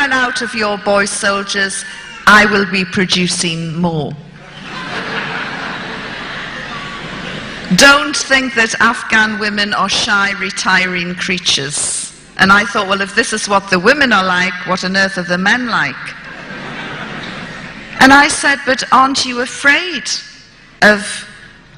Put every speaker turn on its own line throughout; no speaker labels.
run out of your boy soldiers, I will be producing more. Don't think that Afghan women are shy, retiring creatures. And I thought, well, if this is what the women are like, what on earth are the men like? And I said, but aren't you afraid of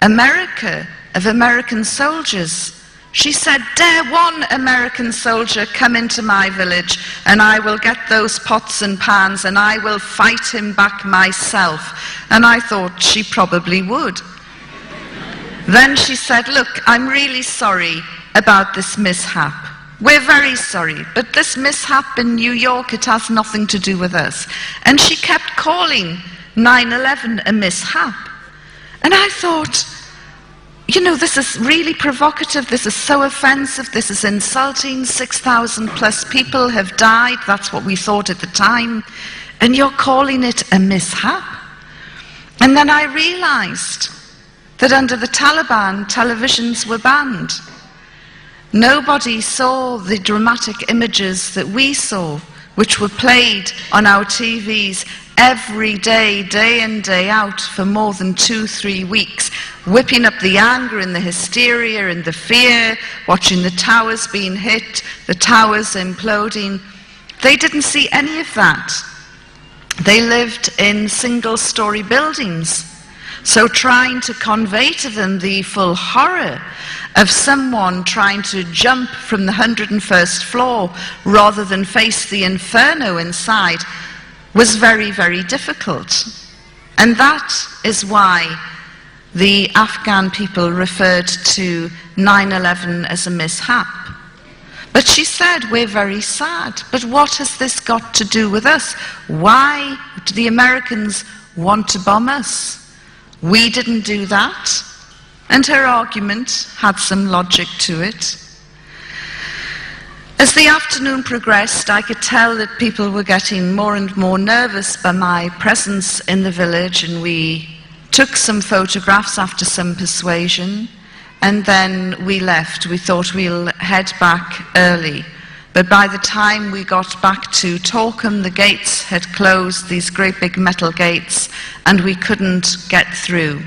America, of American soldiers? She said, dare one American soldier come into my village and I will get those pots and pans and I will fight him back myself. And I thought she probably would. Then she said, look, I'm really sorry about this mishap. We're very sorry, but this mishap in New York, it has nothing to do with us. And she kept calling 9/11 a mishap. And I thought, you know, this is really provocative, this is so offensive, this is insulting, 6,000 plus people have died, that's what we thought at the time, and you're calling it a mishap? And then I realized that under the Taliban, televisions were banned. Nobody saw the dramatic images that we saw, which were played on our TVs every day, day in, day out, for more than 2-3 weeks, whipping up the anger and the hysteria and the fear, watching the towers being hit, the towers imploding. They didn't see any of that. They lived in single-story buildings. So trying to convey to them the full horror of someone trying to jump from the 101st floor rather than face the inferno inside was very, very difficult. And that is why the Afghan people referred to 9/11 as a mishap. But she said, we're very sad. But what has this got to do with us? Why do the Americans want to bomb us? We didn't do that. And her argument had some logic to it. As the afternoon progressed, I could tell that people were getting more and more nervous by my presence in the village, and we took some photographs after some persuasion, and then we left. We thought we'll head back early. But by the time we got back to Torkham, the gates had closed, these great big metal gates, and we couldn't get through.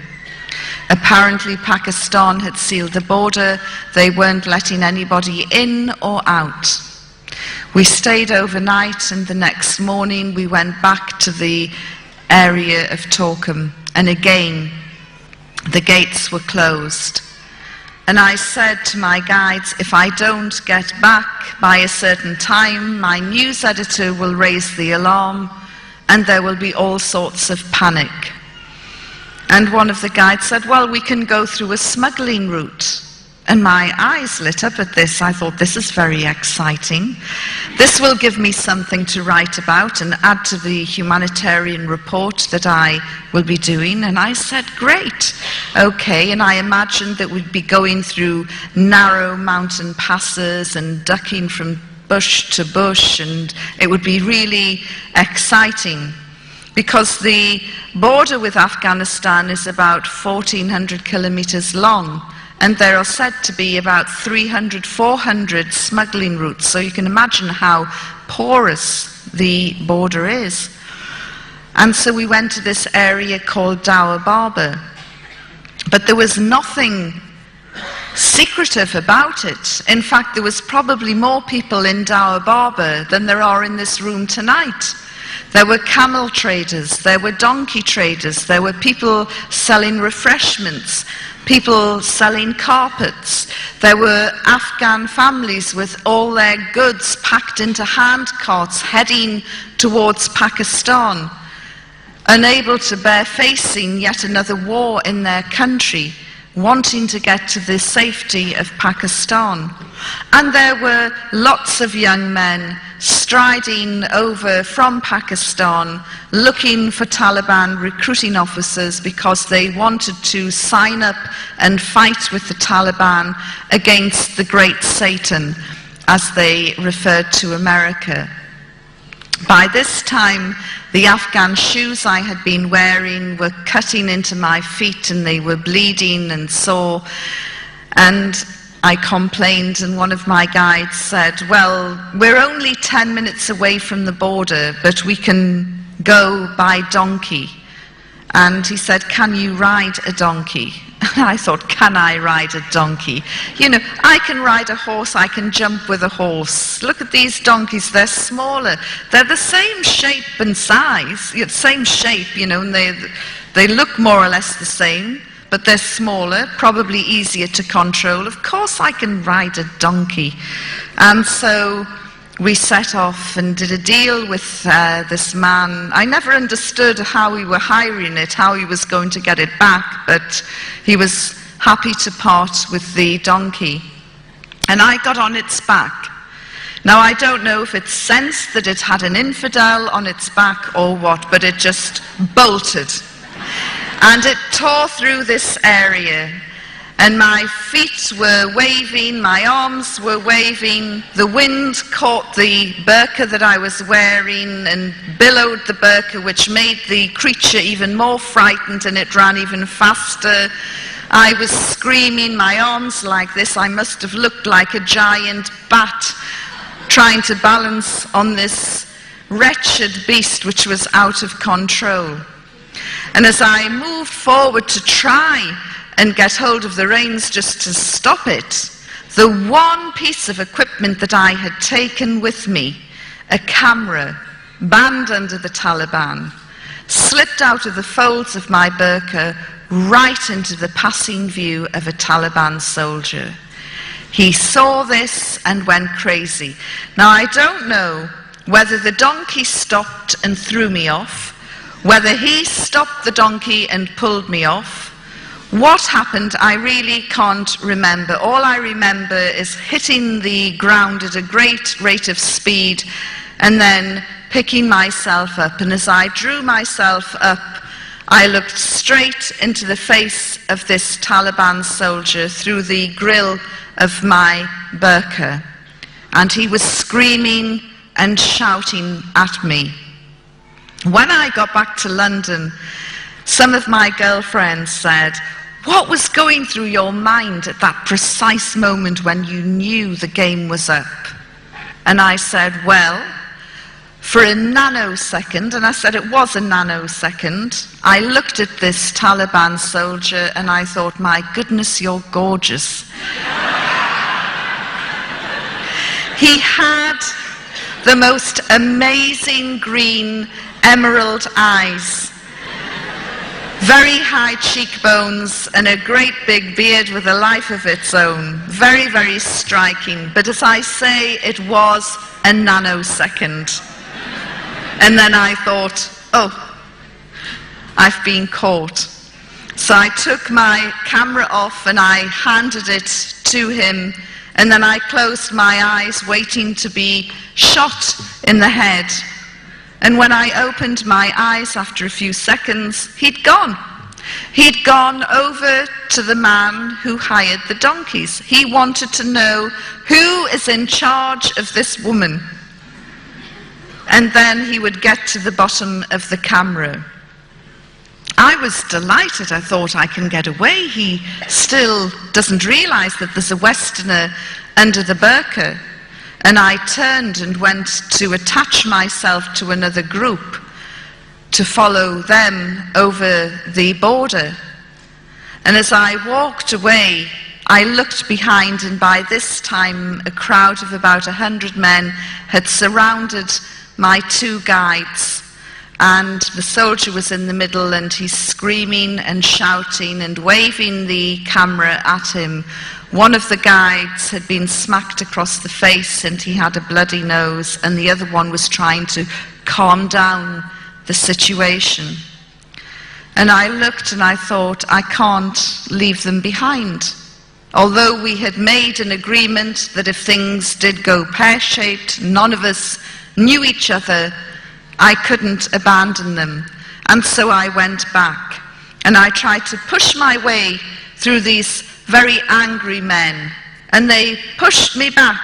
Apparently Pakistan had sealed the border. They weren't letting anybody in or out. We stayed overnight, and the next morning we went back to the area of Torkham, and again the gates were closed. And I said to my guides, if I don't get back by a certain time, my news editor will raise the alarm and there will be all sorts of panic. And one of the guides said, well, we can go through a smuggling route. And my eyes lit up at this. I thought, this is very exciting. This will give me something to write about and add to the humanitarian report that I will be doing. And I said, great, okay. And I imagined that we'd be going through narrow mountain passes and ducking from bush to bush, and it would be really exciting. Because the border with Afghanistan is about 1,400 kilometers long. And there are said to be about 300, 400 smuggling routes. So you can imagine how porous the border is. And so we went to this area called Dawah Baba. But there was nothing secretive about it. In fact, there was probably more people in Dawah Baba than there are in this room tonight. There were camel traders, there were donkey traders, there were people selling refreshments, people selling carpets. There were Afghan families with all their goods packed into hand carts heading towards Pakistan, unable to bear facing yet another war in their country, wanting to get to the safety of Pakistan. And there were lots of young men striding over from Pakistan, looking for Taliban recruiting officers because they wanted to sign up and fight with the Taliban against the Great Satan, as they referred to America. By this time, the Afghan shoes I had been wearing were cutting into my feet and they were bleeding and sore. And I complained, and one of my guides said, well, we're only 10 minutes away from the border, but we can go by donkey. And he said, can you ride a donkey? And I thought, can I ride a donkey? You know, I can ride a horse, I can jump with a horse. Look at these donkeys, they're smaller. They're the same shape and size, same shape, you know, and they look more or less the same, but they're smaller, probably easier to control. Of course I can ride a donkey. And so we set off and did a deal with this man. I never understood how we were hiring it, how he was going to get it back, but he was happy to part with the donkey. And I got on its back. Now, I don't know if it sensed that it had an infidel on its back or what, but it just bolted. And it tore through this area. And my feet were waving, my arms were waving, the wind caught the burqa that I was wearing and billowed the burqa, which made the creature even more frightened, and it ran even faster. I was screaming, my arms like this. I must have looked like a giant bat trying to balance on this wretched beast which was out of control. And as I moved forward to try and get hold of the reins just to stop it, the one piece of equipment that I had taken with me, a camera banned under the Taliban, slipped out of the folds of my burqa right into the passing view of a Taliban soldier. He saw this and went crazy. Now, I don't know whether the donkey stopped and threw me off, whether he stopped the donkey and pulled me off. What happened, I really can't remember. All I remember is hitting the ground at a great rate of speed and then picking myself up. And as I drew myself up, I looked straight into the face of this Taliban soldier through the grill of my burqa. And he was screaming and shouting at me. When I got back to London, some of my girlfriends said, what was going through your mind at that precise moment when you knew the game was up? And I said, well, for a nanosecond, and I said it was a nanosecond, I looked at this Taliban soldier and I thought, my goodness, you're gorgeous. He had the most amazing green emerald eyes, very high cheekbones, and a great big beard with a life of its own. Very, very striking. But as I say, it was a nanosecond. And then I thought, oh, I've been caught. So I took my camera off and I handed it to him, and then I closed my eyes, waiting to be shot in the head. And when I opened my eyes after a few seconds, he'd gone. He'd gone over to the man who hired the donkeys. He wanted to know who is in charge of this woman. And then he would get to the bottom of the camera. I was delighted. I thought, I can get away. He still doesn't realize that there's a Westerner under the burqa. And I turned and went to attach myself to another group to follow them over the border. And as I walked away, I looked behind, and by this time a crowd of about 100 men had surrounded my two guides. And the soldier was in the middle, and he's screaming and shouting and waving the camera at him. One of the guides had been smacked across the face and he had a bloody nose, and the other one was trying to calm down the situation. And I looked and I thought, I can't leave them behind. Although we had made an agreement that if things did go pear-shaped, none of us knew each other, I couldn't abandon them. And so I went back and I tried to push my way through these very angry men, and they pushed me back.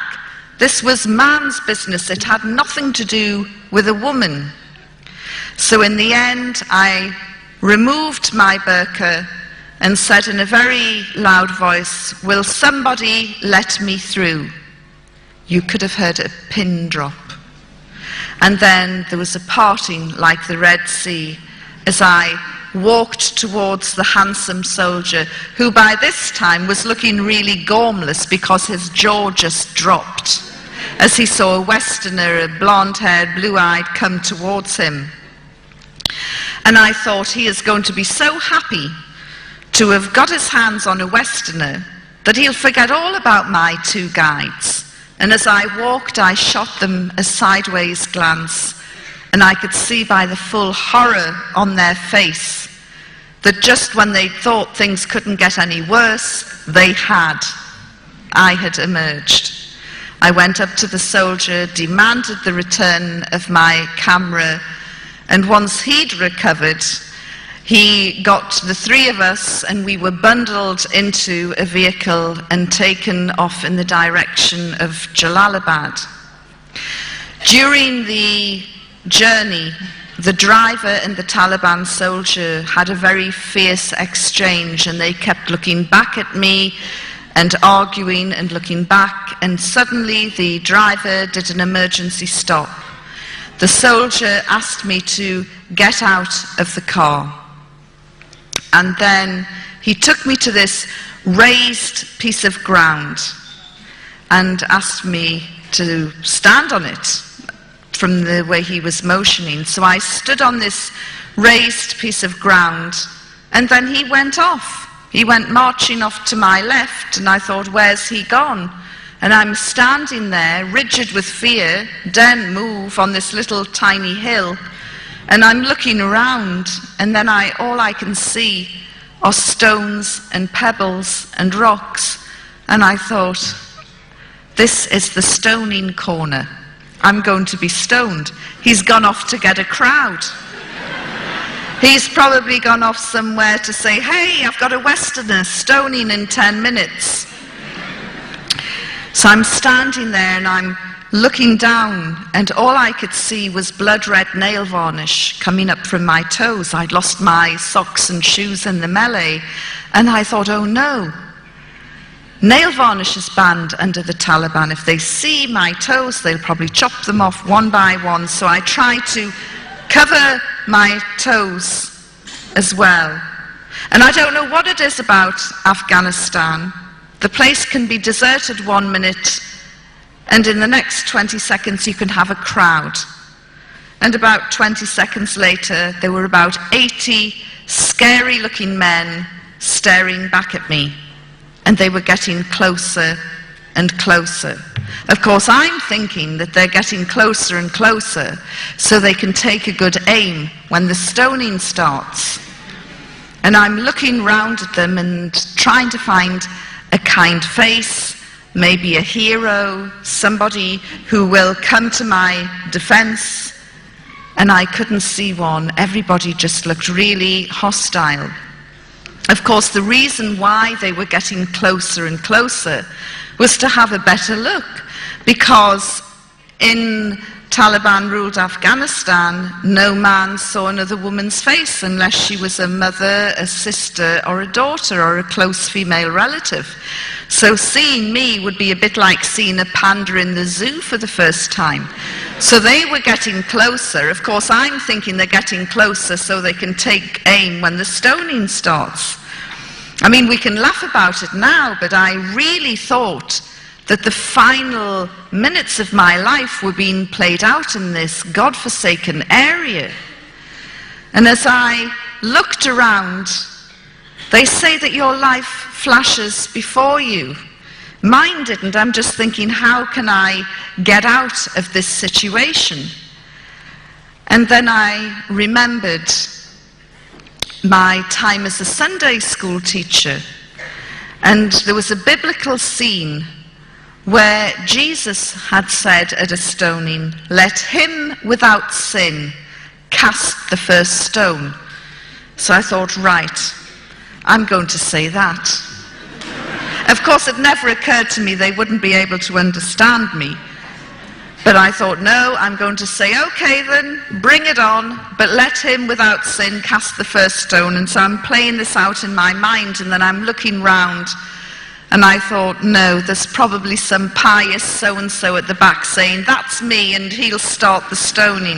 This was man's business. It had nothing to do with a woman. So in the end, I removed my burqa and said in a very loud voice, "Will somebody let me through?" You could have heard a pin drop. And then there was a parting like the Red Sea as I walked towards the handsome soldier, who by this time was looking really gormless because his jaw just dropped as he saw a Westerner, a blonde-haired, blue-eyed, come towards him. And I thought, he is going to be so happy to have got his hands on a Westerner that he'll forget all about my two guides. And as I walked, I shot them a sideways glance, and I could see by the full horror on their face that just when they thought things couldn't get any worse, they had. I had emerged. I went up to the soldier, demanded the return of my camera, and once he'd recovered, he got the three of us and we were bundled into a vehicle and taken off in the direction of Jalalabad. During the journey, the driver and the Taliban soldier had a very fierce exchange, and they kept looking back at me and arguing and looking back, and suddenly the driver did an emergency stop. The soldier asked me to get out of the car. And then he took me to this raised piece of ground and asked me to stand on it from the way he was motioning. So I stood on this raised piece of ground, and then he went off. He went marching off to my left, and I thought, where's he gone? And I'm standing there, rigid with fear, daren't move on this little tiny hill, and I'm looking around, and then all I can see are stones and pebbles and rocks, and I thought, this is the stoning corner. I'm going to be stoned. He's gone off to get a crowd. He's probably gone off somewhere to say, hey, I've got a Westerner stoning in 10 minutes. So I'm standing there and I'm looking down, and all I could see was blood-red nail varnish coming up from my toes. I'd lost my socks and shoes in the melee, and I thought, oh no. Nail varnish is banned under the Taliban. If they see my toes, they'll probably chop them off one by one. So I tried to cover my toes as well. And I don't know what it is about Afghanistan. The place can be deserted 1 minute, and in the next 20 seconds you can have a crowd. And about 20 seconds later, there were about 80 scary-looking men staring back at me. And they were getting closer and closer. Of course, I'm thinking that they're getting closer and closer so they can take a good aim when the stoning starts. And I'm looking round at them and trying to find a kind face, maybe a hero, somebody who will come to my defense. And I couldn't see one. Everybody just looked really hostile. Of course, the reason why they were getting closer and closer was to have a better look, because in Taliban-ruled Afghanistan, no man saw another woman's face unless she was a mother, a sister, or a daughter, or a close female relative. So seeing me would be a bit like seeing a panda in the zoo for the first time. So they were getting closer. Of course, I'm thinking they're getting closer so they can take aim when the stoning starts. I mean, we can laugh about it now, but I really thought that the final minutes of my life were being played out in this godforsaken area. And as I looked around, they say that your life flashes before you. Mine didn't. I'm just thinking, how can I get out of this situation? And then I remembered my time as a Sunday school teacher, and there was a biblical scene where Jesus had said at a stoning, "Let him without sin cast the first stone." So I thought, right, I'm going to say that. Of course, it never occurred to me they wouldn't be able to understand me. But I thought, no, I'm going to say, okay then, bring it on, but let him without sin cast the first stone. And so I'm playing this out in my mind, and then I'm looking round, and I thought, no, there's probably some pious so-and-so at the back saying, that's me, and he'll start the stoning.